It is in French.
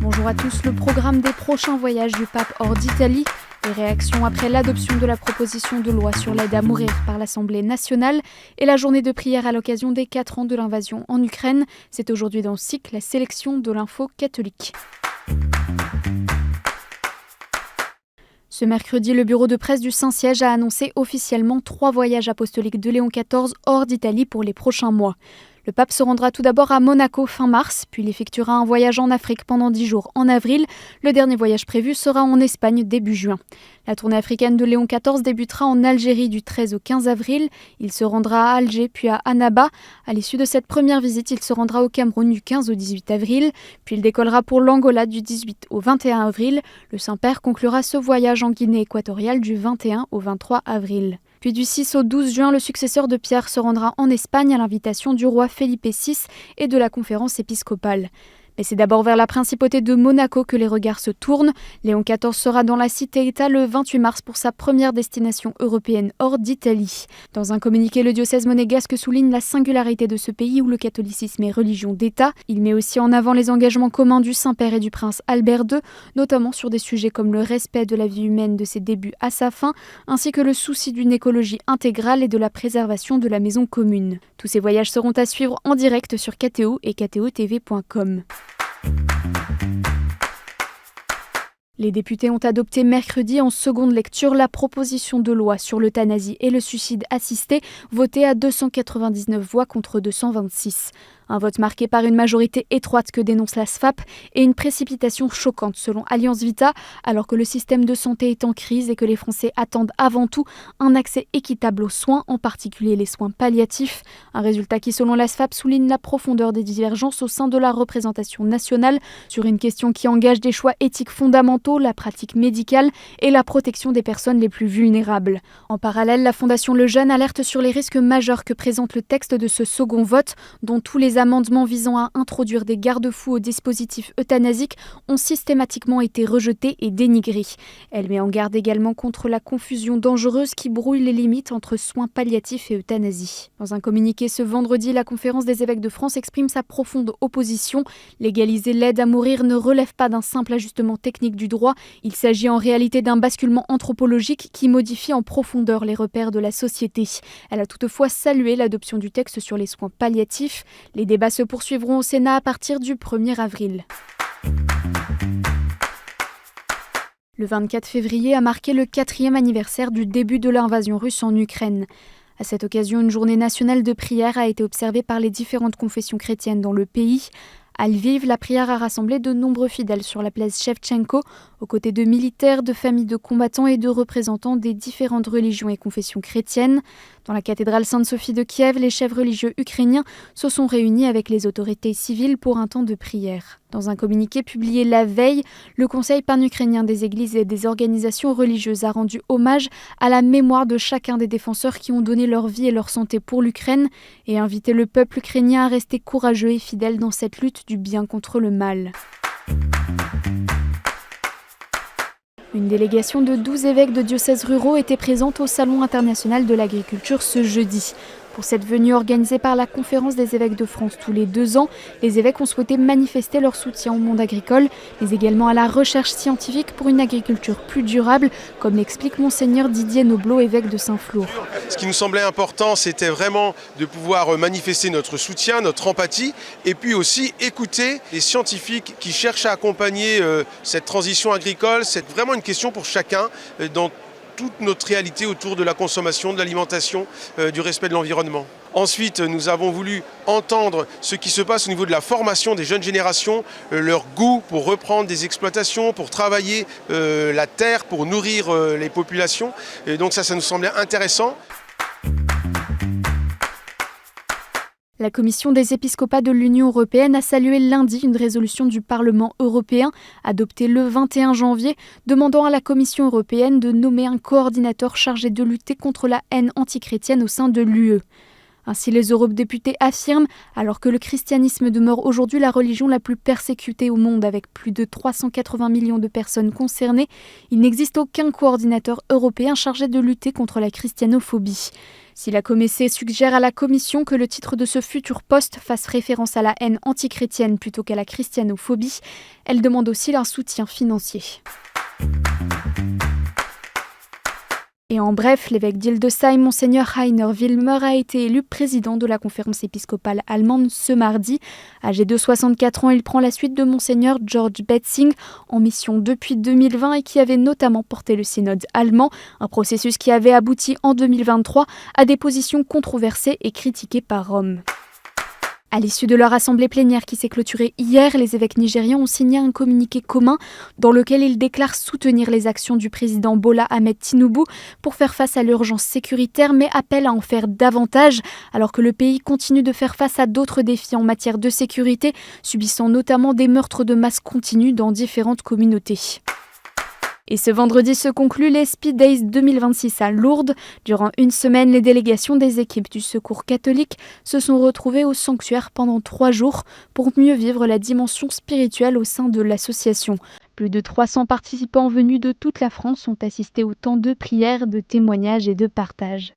Bonjour à tous, le programme des prochains voyages du pape hors d'Italie. Les réactions après l'adoption de la proposition de loi sur l'aide à mourir par l'Assemblée nationale et la journée de prière à l'occasion des 4 ans de l'invasion en Ukraine. C'est aujourd'hui dans SIC, la sélection de l'info catholique. Ce mercredi, le bureau de presse du Saint-Siège a annoncé officiellement 3 voyages apostoliques de Léon XIV hors d'Italie pour les prochains mois. Le pape se rendra tout d'abord à Monaco fin mars, puis il effectuera un voyage en Afrique pendant 10 jours en avril. Le dernier voyage prévu sera en Espagne début juin. La tournée africaine de Léon XIV débutera en Algérie du 13 au 15 avril. Il se rendra à Alger puis à Annaba. À l'issue de cette première visite, il se rendra au Cameroun du 15 au 18 avril. Puis il décollera pour l'Angola du 18 au 21 avril. Le Saint-Père conclura ce voyage en Guinée équatoriale du 21 au 23 avril. Puis du 6 au 12 juin, le successeur de Pierre se rendra en Espagne à l'invitation du roi Felipe VI et de la conférence épiscopale. Mais c'est d'abord vers la principauté de Monaco que les regards se tournent. Léon XIV sera dans la cité-État le 28 mars pour sa première destination européenne hors d'Italie. Dans un communiqué, le diocèse monégasque souligne la singularité de ce pays où le catholicisme est religion d'État. Il met aussi en avant les engagements communs du Saint-Père et du prince Albert II, notamment sur des sujets comme le respect de la vie humaine de ses débuts à sa fin, ainsi que le souci d'une écologie intégrale et de la préservation de la maison commune. Tous ces voyages seront à suivre en direct sur KTO et ktotv.com. Les députés ont adopté mercredi en seconde lecture la proposition de loi sur l'euthanasie et le suicide assisté, votée à 299 voix contre 226. Un vote marqué par une majorité étroite que dénonce la SFAP et une précipitation choquante selon Alliance Vita, alors que le système de santé est en crise et que les Français attendent avant tout un accès équitable aux soins, en particulier les soins palliatifs. Un résultat qui, selon la SFAP, souligne la profondeur des divergences au sein de la représentation nationale sur une question qui engage des choix éthiques fondamentaux, la pratique médicale et la protection des personnes les plus vulnérables. En parallèle, la Fondation Le Jeune alerte sur les risques majeurs que présente le texte de ce second vote, dont tous les amendements visant à introduire des garde-fous au dispositif euthanasique ont systématiquement été rejetés et dénigrés. Elle met en garde également contre la confusion dangereuse qui brouille les limites entre soins palliatifs et euthanasie. Dans un communiqué ce vendredi, la Conférence des évêques de France exprime sa profonde opposition. Légaliser l'aide à mourir ne relève pas d'un simple ajustement technique du droit. Il s'agit en réalité d'un basculement anthropologique qui modifie en profondeur les repères de la société. Elle a toutefois salué l'adoption du texte sur les soins palliatifs. Les débats se poursuivront au Sénat à partir du 1er avril. Le 24 février a marqué le 4e anniversaire du début de l'invasion russe en Ukraine. À cette occasion, une journée nationale de prière a été observée par les différentes confessions chrétiennes dans le pays. À Lviv, la prière a rassemblé de nombreux fidèles sur la place Shevchenko, aux côtés de militaires, de familles de combattants et de représentants des différentes religions et confessions chrétiennes. Dans la cathédrale Sainte-Sophie de Kiev, les chefs religieux ukrainiens se sont réunis avec les autorités civiles pour un temps de prière. Dans un communiqué publié la veille, le Conseil pan-ukrainien des églises et des organisations religieuses a rendu hommage à la mémoire de chacun des défenseurs qui ont donné leur vie et leur santé pour l'Ukraine et invité le peuple ukrainien à rester courageux et fidèle dans cette lutte du bien contre le mal. Une délégation de 12 évêques de diocèses ruraux était présente au Salon international de l'agriculture ce jeudi. Pour cette venue organisée par la Conférence des évêques de France tous les 2 ans, les évêques ont souhaité manifester leur soutien au monde agricole, mais également à la recherche scientifique pour une agriculture plus durable, comme l'explique Monseigneur Didier Noblot, évêque de Saint-Flour. Ce qui nous semblait important, c'était vraiment de pouvoir manifester notre soutien, notre empathie, et puis aussi écouter les scientifiques qui cherchent à accompagner cette transition agricole. C'est vraiment une question pour chacun dans toute notre réalité autour de la consommation, de l'alimentation, du respect de l'environnement. Ensuite, nous avons voulu entendre ce qui se passe au niveau de la formation des jeunes générations, leur goût pour reprendre des exploitations, pour travailler la terre, pour nourrir les populations. Et donc ça nous semblait intéressant. La Commission des épiscopats de l'Union européenne a salué lundi une résolution du Parlement européen adoptée le 21 janvier demandant à la Commission européenne de nommer un coordinateur chargé de lutter contre la haine antichrétienne au sein de l'UE. Ainsi, les eurodéputés affirment, alors que le christianisme demeure aujourd'hui la religion la plus persécutée au monde avec plus de 380 millions de personnes concernées, il n'existe aucun coordinateur européen chargé de lutter contre la christianophobie. Si la Comessé suggère à la Commission que le titre de ce futur poste fasse référence à la haine antichrétienne plutôt qu'à la christianophobie, elle demande aussi un soutien financier. Et en bref, l'évêque d'Hildesheim, Monseigneur Rainer Wilmer, a été élu président de la conférence épiscopale allemande ce mardi. Âgé de 64 ans, il prend la suite de Monseigneur George Betzing, en mission depuis 2020 et qui avait notamment porté le synode allemand, un processus qui avait abouti en 2023 à des positions controversées et critiquées par Rome. À l'issue de leur assemblée plénière qui s'est clôturée hier, les évêques nigérians ont signé un communiqué commun dans lequel ils déclarent soutenir les actions du président Bola Ahmed Tinubu pour faire face à l'urgence sécuritaire, mais appellent à en faire davantage alors que le pays continue de faire face à d'autres défis en matière de sécurité, subissant notamment des meurtres de masse continus dans différentes communautés. Et ce vendredi se concluent les Speed Days 2026 à Lourdes. Durant une semaine, les délégations des équipes du Secours catholique se sont retrouvées au sanctuaire pendant 3 jours pour mieux vivre la dimension spirituelle au sein de l'association. Plus de 300 participants venus de toute la France ont assisté au temps de prière, de témoignages et de partage.